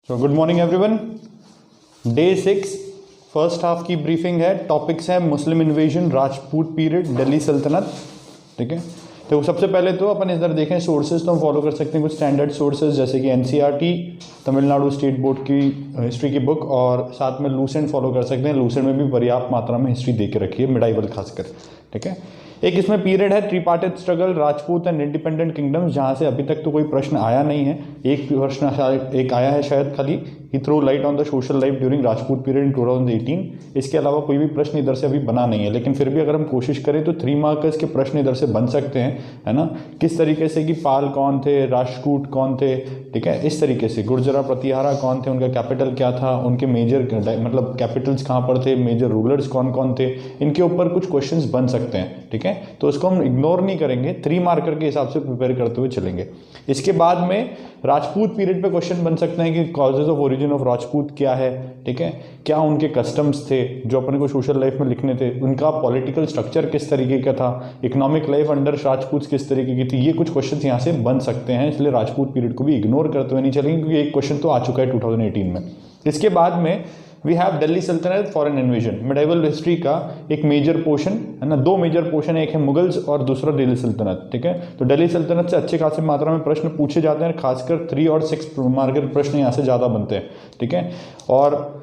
So good morning everyone. Day 6 first half की briefing है। Topics हैं मुस्लिम इन्वेजन, राजपूत पीरियड, दिल्ली सल्तनत। ठीक है, तो सबसे पहले तो अपन इधर देखें सोर्सेज, तो हम फॉलो कर सकते हैं कुछ स्टैंडर्ड सोर्सेज जैसे कि एनसीईआरटी, तमिलनाडु स्टेट बोर्ड की हिस्ट्री की बुक, और साथ में लूसेंट फॉलो कर सकते हैं। लूसेंट में भी पर्याप्त मात्रा में हिस्ट्री दे के रखी है, मिडाइवल खासकर। ठीक है, एक इसमें पीरियड है tripartite struggle, Rajput and independent kingdoms, जहाँ से अभी तक तो कोई प्रश्न आया नहीं है। एक प्रश्न एक आया है शायद खाली, he throw light on the social life during Rajput period in 2018। इसके अलावा कोई भी प्रश्न इधर से अभी बना नहीं है, लेकिन फिर भी अगर हम कोशिश करें तो 3 मार्कर्स के प्रश्न इधर से बन सकते हैं, है ना। किस तरीके से कि पाल कौन थे, राष्ट्रकूट कौन थे, ठीक है, इस तरीके से गुर्जरा प्रतिहारा कौन थे, उनका कैपिटल क्या था, उनके मेजर मतलब कैपिटल्स कहाँ पर थे, मेजर रूलर्स कौन कौन थे, इनके ऊपर कुछ क्वेश्चंस बन सकते हैं। ठीक है, तो इसको हम इग्नोर नहीं करेंगे, 3 मार्कर के हिसाब से प्रिपेयर करते हुए चलेंगे। इसके बाद में राजपूत पीरियड पे क्वेश्चन बन सकते हैं कि causes of origin of Rajput क्या है। ठीक है, क्या उनके कस्टम्स थे जो अपने को सोशल लाइफ में लिखने थे, उनका पॉलिटिकल स्ट्रक्चर किस तरीके का था, इकोनॉमिक लाइफ अंडर राजपूत किस तरीके की थी। ये कुछ क्वेश्चन यहाँ से बन सकते हैं, इसलिए राजपूत पीरियड को भी इग्नोर करते हुए नहीं चलेंगे, क्योंकि एक क्वेश्चन तो आ चुका है 2018 में। इसके बाद में वी हैव दिल्ली सल्तनत फॉरेन इन्वेजन, मिडाइवल हिस्ट्री का एक मेजर पोर्शन है ना। 2 मेजर पोर्शन है, एक है मुगल्स और दूसरा दिल्ली सल्तनत। ठीक है, तो दिल्ली सल्तनत से अच्छे खासी मात्रा में प्रश्न पूछे जाते हैं, खासकर 3 और 6 मार्कर प्रश्न यहाँ से ज़्यादा बनते हैं। ठीक है, और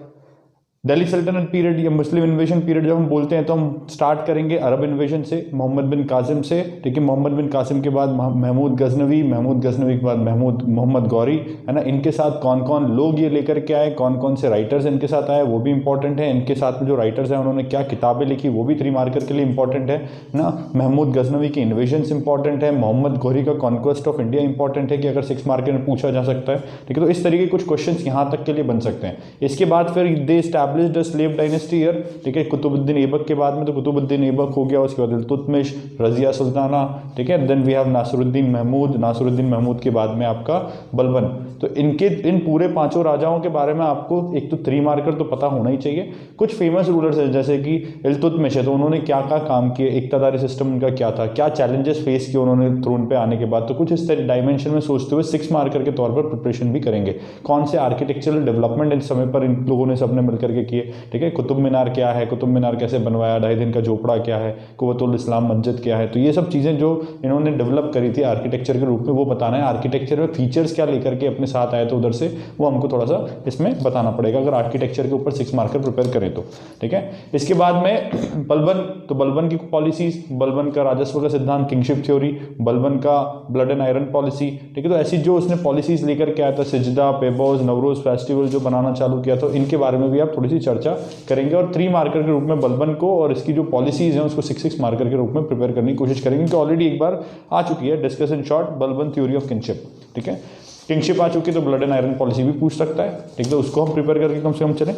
दिल्ली सल्तनत पीरियड या मुस्लिम इन्वेजन पीरियड जब हम बोलते हैं तो हम स्टार्ट करेंगे अरब इन्वेजन से, मोहम्मद बिन कासिम से। ठीक है, मोहम्मद बिन कासिम के बाद महमूद गजनवी, महमूद गजनवी के बाद मोहम्मद गौरी, है ना। इनके साथ कौन कौन लोग ये लेकर के आए, कौन कौन से राइटर्स इनके साथ आए, वो भी इंपॉर्टेंट है। इनके साथ में जो राइटर्स हैं उन्होंने क्या किताबें लिखी, वो भी 3 मार्कर के लिए इंपॉर्टेंट है ना। महमूद गजनवी की इन्वेजन्स इंपॉर्टेंट है, मोहम्मद गौरी का कॉन्क्वेस्ट ऑफ इंडिया इंपॉर्टेंट है कि अगर 6 मार्कर में पूछा जा सकता है। ठीक है, तो इस तरीके के कुछ क्वेश्चन यहाँ तक के लिए बन सकते हैं। इसके बाद फिर they established the slave dynasty year. ठीक है, कुतुबुद्दीन ऐबक के बाद में तो कुतुबुद्दीन ऐबक हो गया, उसके बाद इल्तुतमिश, रजिया सुल्ताना। ठीक है, then we have Nasiruddin Mahmud, Nasiruddin Mahmud के बाद में आपका बलबन। तो इन पूरे 5 राजाओं के बारे में आपको एक तो 3 मार्कर तो पता होना ही चाहिए। कुछ फेमस रूलर्स हैं जैसे कि इल्तुतमिश है, तो उन्होंने क्या क्या काम किए, इक्तदारी सिस्टम उनका क्या था, क्या चैलेंजेस फेस किए उन्होंने थ्रोन पे आने के बाद। तो कुछ इस डायमेंशन में सोचते हुए 6 मार्कर के तौर पर प्रिपरेशन भी करेंगे। कौन से आर्किटेक्चरल डेवलपमेंट इस समय पर इन लोगों ने सबने मिलकर के किए। ठीक है, कुतुब मीनार क्या है, कुतुब मीनार कैसे बनवाया, 2.5 दिन का झोपड़ा क्या है, कुव्वतुल इस्लाम मस्जिद क्या है। तो ये सब चीज़ें जो इन्होंने डेवलप करी थी आर्किटेक्चर के रूप में, वो बताना है। आर्किटेक्चर में फीचर्स क्या लेकर के अपने साथ आए तो उधर से वो हमको थोड़ा सा इसमें बताना पड़ेगा, अगर आर्किटेक्चर के ऊपर 6 मार्कर प्रिपेयर करें तो। ठीक है, इसके बाद में बलबन, तो बलबन की पॉलिसीज, बलबन का राजस्व का सिद्धांत, किंगशिप थ्योरी, बलबन का ब्लड एंड आयरन पॉलिसी। ठीक है, तो ऐसी जो उसने पॉलिसीज लेकर के आया था, सिजदा, पेबोज, नवरोज फेस्टिवल जो बनाना चालू किया, तो इनके बारे में भी आप थोड़ी सी चर्चा करेंगे। और 3 मार्कर के रूप में बलबन को और इसकी जो पॉलिसीज हैं उसको 6 मार्कर के रूप में प्रिपेयर करने की कोशिश करेंगे, क्योंकि ऑलरेडी एक बार आ चुकी है discuss in short Balban theory of kingship. ठीक है, किंगशिप आ चुकी है तो ब्लड एंड आयरन पॉलिसी भी पूछ सकता है। ठीक है, तो उसको हम प्रिपेयर करके कम से कम चलें।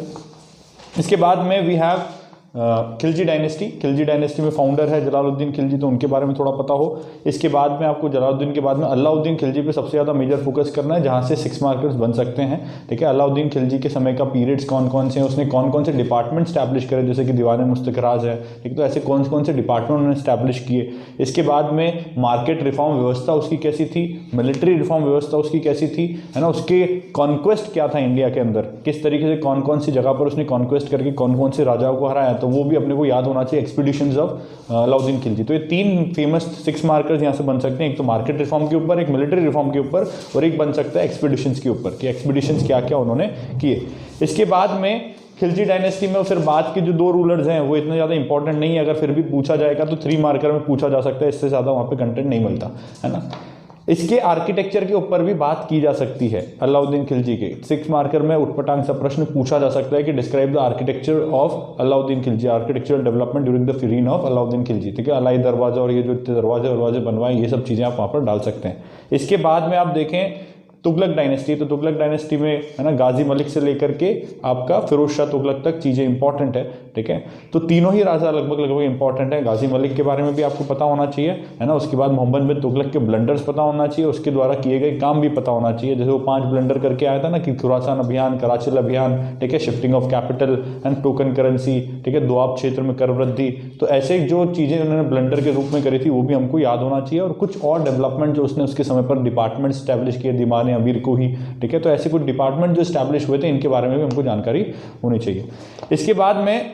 इसके बाद में we have Khilji dynasty. Khilji dynasty में फाउंडर है जलालुद्दीन खिलजी, तो उनके बारे में थोड़ा पता हो। इसके बाद में आपको जलालुद्दीन के बाद में अलाउद्दीन खिलजी पे सबसे ज़्यादा मेजर फोकस करना है, जहाँ से 6 मार्कर्स बन सकते हैं। ठीक है, अलाउद्दीन खिलजी के समय का पीरियड्स कौन कौन से हैं, उसने कौन कौन से डिपार्टमेंट स्टैब्लिश करे, जैसे कि दीवान मुस्तकराज है। ठीक, तो ऐसे कौन कौन से डिपार्टमेंट उन्होंने स्टैब्लिश किए। इसके बाद में मार्केट रिफॉर्म व्यवस्था उसकी कैसी थी, मिलिट्री रिफॉर्म व्यवस्था उसकी कैसी थी, है ना। उसके कॉन्क्वेस्ट क्या था इंडिया के अंदर, किस तरीके से कौन कौन सी जगह पर उसने कॉन्क्वेस्ट करके कौन कौन से राजाओं को हराया, तो वो भी अपने को होना चाहिए। Expeditions of Alauddin Khilji. तो ये 3 फेमस 6 मार्कर्स यहाँ से बन सकते हैं, एक तो मार्केट रिफॉर्म के ऊपर, एक मिलिट्री रिफॉर्म के ऊपर, और एक बन सकता है एक्सपीडिशंस के ऊपर कि एक्सपीडिशंस क्या क्या उन्होंने किए। इसके बाद में खिलजी डायनेस्टी में फिर बाद के जो 2 रूलर्स हैं वो इतने ज़्यादा इंपॉर्टेंट नहीं है, अगर फिर भी पूछा जाएगा तो 3 मार्कर में पूछा जा सकता है, इससे ज़्यादा वहाँ पे कंटेंट नहीं मिलता, है ना। इसके आर्किटेक्चर के ऊपर भी बात की जा सकती है अलाउद्दीन खिलजी के। 6 मार्कर में उटपटांग सा प्रश्न पूछा जा सकता है कि describe the architecture of Alauddin Khilji, architectural development during the reign of Alauddin Khilji. ठीक है, अलाई दरवाजा और ये जो दरवाजे बनवाए, ये सब चीज़ें आप वहाँ पर डाल सकते हैं। इसके बाद में आप देखें तुगलक डायनेस्टी, तो तुगलक डायनेस्टी में, है ना, गाजी मलिक से लेकर के आपका फिरोज शाह तुगलक तक चीज़ें इंपॉर्टेंट है। ठीक है, तो तीनों ही राजा लगभग इंपॉर्टेंट है। गाजी मलिक के बारे में भी आपको पता होना चाहिए, है ना। उसके बाद मोहम्मद बिन तुगलक के ब्लंडर्स पता होना चाहिए, उसके द्वारा किए गए काम भी पता होना चाहिए। जैसे वो 5 ब्लंडर करके आया था ना, कि खुरासान अभियान, कराचिल अभियान, ठीक है, shifting of capital and token currency, ठीक है, दोआब क्षेत्र में कर वृद्धि। तो ऐसे जो चीज़ें उन्होंने ब्लंडर के रूप में करी थी वो भी हमको याद होना चाहिए। और कुछ और डेवलपमेंट जो उसने उसके समय पर डिपार्टमेंट स्टैब्लिश किए, दीवान पुराने अमीर को ही, ठीक है। तो ऐसे कुछ डिपार्टमेंट जो इस्टेब्लिश हुए थे इनके बारे में भी हमको जानकारी होनी चाहिए। इसके बाद में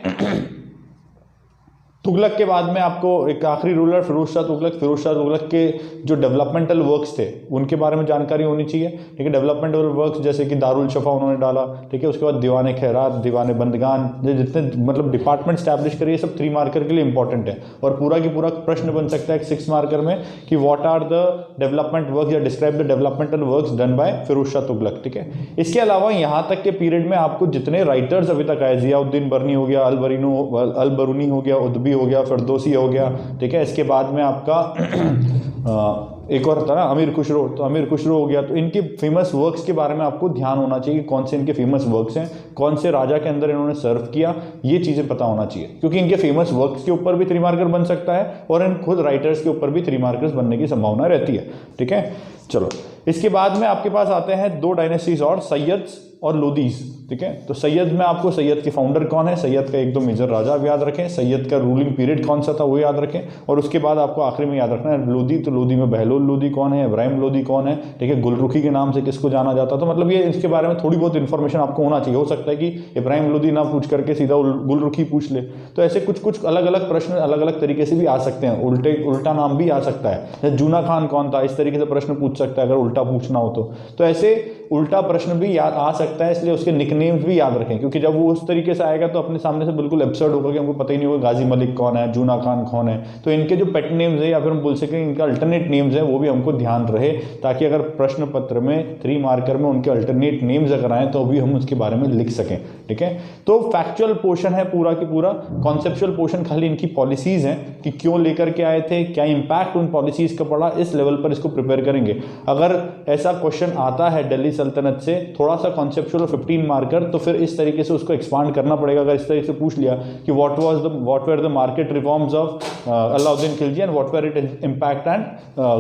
तुगलक के बाद में आपको एक आखिरी रूलर फिरोज शाह तुगलक के जो डेवलपमेंटल वर्क्स थे उनके बारे में जानकारी होनी चाहिए, ठीक है। डेवलपमेंटल वर्क्स जैसे कि दारुल शफा उन्होंने डाला, ठीक है। उसके बाद दीवान खैरात, दीवान बंदगान, जितने मतलब डिपार्टमेंट स्टैब्लिश करिए सब 3 मार्कर के लिए इंपॉर्टेंट है। और पूरा की पूरा प्रश्न बन सकता है 6 मार्कर में कि what are the development work या describe the developmental works done by Firoz Shah Tughlaq, ठीक है। इसके अलावा यहाँ तक के पीरियड में आपको जितने राइटर्स अभी तक आए, जियाउद्दीन बरनी हो गया, अल बरूनी हो गया, उद्बी हो गया, फरदोसी हो गया, ठीक है। इसके बाद में आपका एक और था ना अमीर खुसरो, तो अमीर खुसरो हो गया। तो इनके फेमस वर्क्स के बारे में आपको ध्यान होना चाहिए, कौन से इनके फेमस वर्क्स हैं, कौन से राजा के अंदर इन्होंने सर्व किया, ये चीज़ें पता होना चाहिए, क्योंकि इनके फेमस वर्क्स के ऊपर भी 3 मार्कर बन सकता है और इन खुद राइटर्स के ऊपर भी 3 मार्कर्स बनने की संभावना रहती है, ठीक है। चलो, इसके बाद में आपके पास आते हैं 2 डायनेस्टीज और, सैयद्स और लोदीज, ठीक है। तो सैयद में आपको सैयद के फाउंडर कौन है, सैयद का 1-2 मेजर राजा आप याद रखें, सैयद का रूलिंग पीरियड कौन सा था वो याद रखें, और उसके बाद आपको आखिरी में याद रखना है लोदी। तो लोदी में बहलोल लोदी कौन है, इब्राहिम लोदी कौन है, ठीक है। गुलरुखी के नाम से किसको जाना जाता, तो मतलब ये इसके बारे में थोड़ी बहुत इंफॉर्मेशन आपको होना चाहिए। हो सकता है कि इब्राहिम लोदी ना पूछ करके सीधा गुलरुखी पूछ ले, तो ऐसे कुछ अलग अलग प्रश्न अलग अलग तरीके से भी आ सकते हैं, उल्टा नाम भी आ सकता है। जैसे जूना खान कौन था, इस तरीके से प्रश्न पूछ सकता है अगर उल्टा पूछना हो तो ऐसे उल्टा प्रश्न भी याद आ सकता है, इसलिए उसके निकनेम्स भी याद रखें, क्योंकि जब वो उस तरीके से आएगा तो अपने सामने से बिल्कुल एब्सर्ड होगा कि हमको पता ही नहीं होगा गाजी मलिक कौन है, जूना खान कौन है। तो इनके जो पेट नेम्स है या फिर हम बोल सकें इनका अल्टरनेट नेम्स है वो भी हमको ध्यान रहे, ताकि अगर प्रश्न पत्र में 3 मार्कर में उनके अल्टरनेट नेम्स अगर आए तो भी हम उसके बारे में लिख सकें, ठीक है। तो फैक्चुअल पोर्शन है पूरा की पूरा, कॉन्सेप्चुअल पोर्शन खाली इनकी पॉलिसीज हैं कि क्यों लेकर के आए थे, क्या इंपैक्ट उन पॉलिसीज का पड़ा, इस लेवल पर इसको प्रिपेयर करेंगे। अगर ऐसा क्वेश्चन आता है दिल्ली सल्तनत से थोड़ा सा कॉन्सेप्चुअल 15 मार्कर, तो फिर इस तरीके से उसको एक्सपांड करना पड़ेगा। अगर इस तरीके से पूछ लिया कि what were the market reforms of Alauddin Khilji and what were it impact and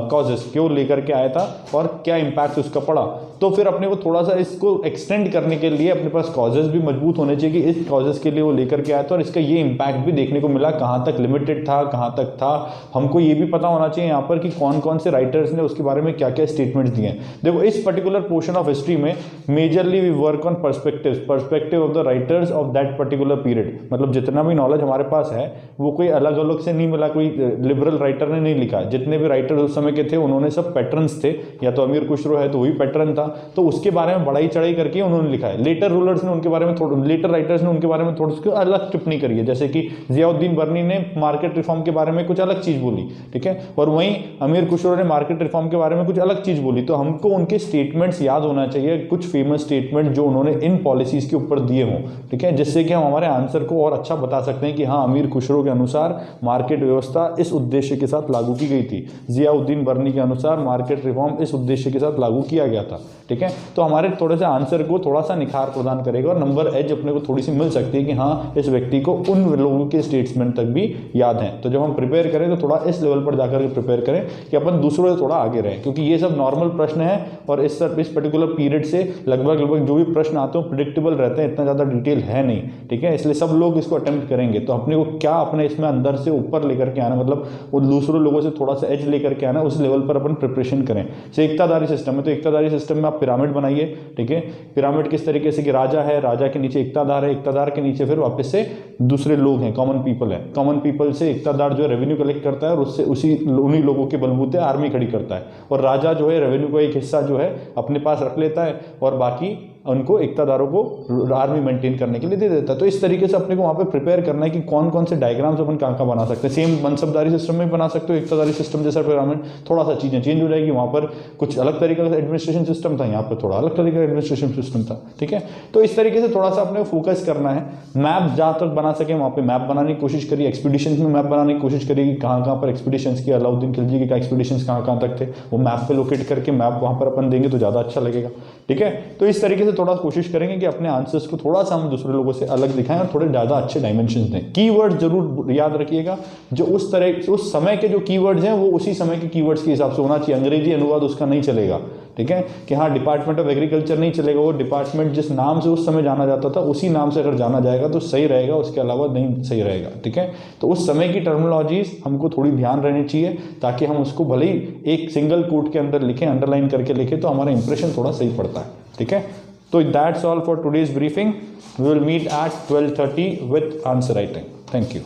causes, क्यों लेकर के आया था और क्या इंपैक्ट उसका पड़ा, तो फिर अपने को थोड़ा सा इसको एक्सटेंड करने के लिए अपने पास कॉजेस भी मजबूत होने चाहिए कि इस कॉजेस के लिए वो लेकर के आया था और इसका ये इंपैक्ट भी देखने को मिला, कहाँ तक लिमिटेड था, कहाँ तक था। हमको ये भी पता होना चाहिए यहाँ पर कि कौन कौन से राइटर्स ने उसके बारे में क्या क्या स्टेटमेंट्स दिए हैं। देखो, इस पर्टिकुलर पोर्शन ऑफ हिस्ट्री में majorly we work on perspective of the writers of that particular period. मतलब जितना भी नॉलेज हमारे पास है वो कोई अलग अलग से नहीं मिला, कोई लिबरल राइटर ने नहीं लिखा। जितने भी राइटर उस समय के थे उन्होंने सब पैटर्न्स थे, या तो अमीर खुसरो है तो वही पैटर्न था, तो उसके बारे में बढ़ाई चढ़ाई करके उन्होंने लिखा है। लेटर रूलर्स ने उनके बारे में लेटर राइटर्स ने उनके बारे में थोड़ी सी अलग टिप्पणी करी है, जैसे कि जियाउद्दीन बर्नी ने मार्केट रिफॉर्म के बारे में कुछ अलग चीज बोली, ठीक है, और वहीं अमीर खुसरो ने मार्केट रिफॉर्म के बारे में कुछ अलग चीज बोली। तो हमको उनके स्टेटमेंट्स याद होना चाहिए, कुछ फेमस स्टेटमेंट जो उन्होंने इन पॉलिसीज के ऊपर दिए हों, ठीक है, जिससे कि हम हमारे आंसर को और अच्छा बता सकते हैं कि हाँ, अमीर खुसरो के अनुसार मार्केट व्यवस्था इस उद्देश्य के साथ लागू की गई थी, जियाउद्दीन बर्नी के अनुसार मार्केट रिफॉर्म इस उद्देश्य के साथ लागू किया गया था, ठीक है। तो हमारे थोड़े से आंसर को थोड़ा सा निखार प्रदान करेगा और नंबर एज अपने को थोड़ी सी मिल सकती है कि हाँ, इस व्यक्ति को उन लोगों के स्टेटमेंट तक भी याद हैं। तो जब हम प्रिपेयर करें तो थोड़ा इस लेवल पर जाकर के प्रिपेयर करें कि अपन दूसरों से थोड़ा आगे रहें, क्योंकि ये सब नॉर्मल प्रश्न है और इस पर्टिकुलर पीरियड से लगभग जो भी प्रश्न आते हैं प्रिडिक्टेबल रहते हैं, इतना ज़्यादा डिटेल है नहीं, ठीक है। इसलिए सब लोग इसको अटेम्प्ट करेंगे। तो अपने को क्या अपने इसमें अंदर से ऊपर लेकर के आना, मतलब वो दूसरों लोगों से थोड़ा सा एज लेकर के आना, उस लेवल पर अपन प्रिपरेशन करें। जैसे एकतादारी सिस्टम है, तो एकतादारी सिस्टम में आप पिरामिड बनाइए, ठीक है। पिरामिड किस तरीके से कि राजा है, राजा के नीचे एकतादार है, एकतादार के नीचे फिर वापस से दूसरे लोग हैं, कॉमन पीपल है। कॉमन पीपल से एकतादार जो है रेवेन्यू कलेक्ट करता है और उससे उन्हीं लोगों के बलबूते आर्मी खड़ी करता है, और राजा जो है रेवेन्यू का एक हिस्सा जो है अपने पास रख लेता है और बाकी उनको एकतादारों को आर्मी मेंटेन करने के लिए दे देता है। तो इस तरीके से अपने को वहाँ पे प्रिपेयर करना है कि कौन कौन से डायग्राम्स अपन कहाँ बना सकते हैं। सेम मनसबदारी सिस्टम में बना सकते हो, एकतादारी सिस्टम जैसा पिरामिड, थोड़ा सा चीज़ें चेंज हो जाएगी। वहाँ पर कुछ अलग तरीके का एडमिनिस्ट्रेशन सिस्टम था, यहाँ पर थोड़ा अलग तरीके का एडमिनिस्ट्रेशन सिस्टम था, ठीक है। तो इस तरीके से थोड़ा सा अपने फोकस करना है। मैप जहाँ तक बना सके वहाँ पे मैप बनाने की कोशिश करिए, एक्सपीडिशन में मैप बनाने की कोशिश करिए कि कहाँ पर एक्सपीडिशन की, अलाउद्दीन खिलजी के एक्सपीडिशन कहाँ तक थे, वो मैप पे लोकेट करके मैप वहाँ पर अपन देंगे तो ज़्यादा अच्छा लगेगा, ठीक है। तो इस तरीके से थोड़ा कोशिश करेंगे कि अपने आंसर्स को थोड़ा सा हम दूसरे लोगों से अलग दिखाएं और थोड़े ज़्यादा अच्छे डायमेंशन दें। कीवर्ड जरूर याद रखिएगा, जो उस तरह उस समय के जो कीवर्ड्स हैं वो उसी समय के कीवर्ड्स के हिसाब से होना चाहिए। अंग्रेजी अनुवाद उसका नहीं चलेगा, ठीक है, कि हाँ डिपार्टमेंट ऑफ एग्रीकल्चर नहीं चलेगा, वो डिपार्टमेंट जिस नाम से उस समय जाना जाता था उसी नाम से अगर जाना जाएगा तो सही रहेगा, उसके अलावा नहीं सही रहेगा, ठीक है। तो उस समय की टर्मिनोलॉजीज हमको थोड़ी ध्यान रहनी चाहिए, ताकि हम उसको भले ही एक सिंगल कोट के अंदर लिखें, अंडरलाइन करके लिखें, तो हमारा इंप्रेशन थोड़ा सही पड़ता है, ठीक है। तो that's all for today's briefing. We will meet at 12:30 with answer writing. Thank you.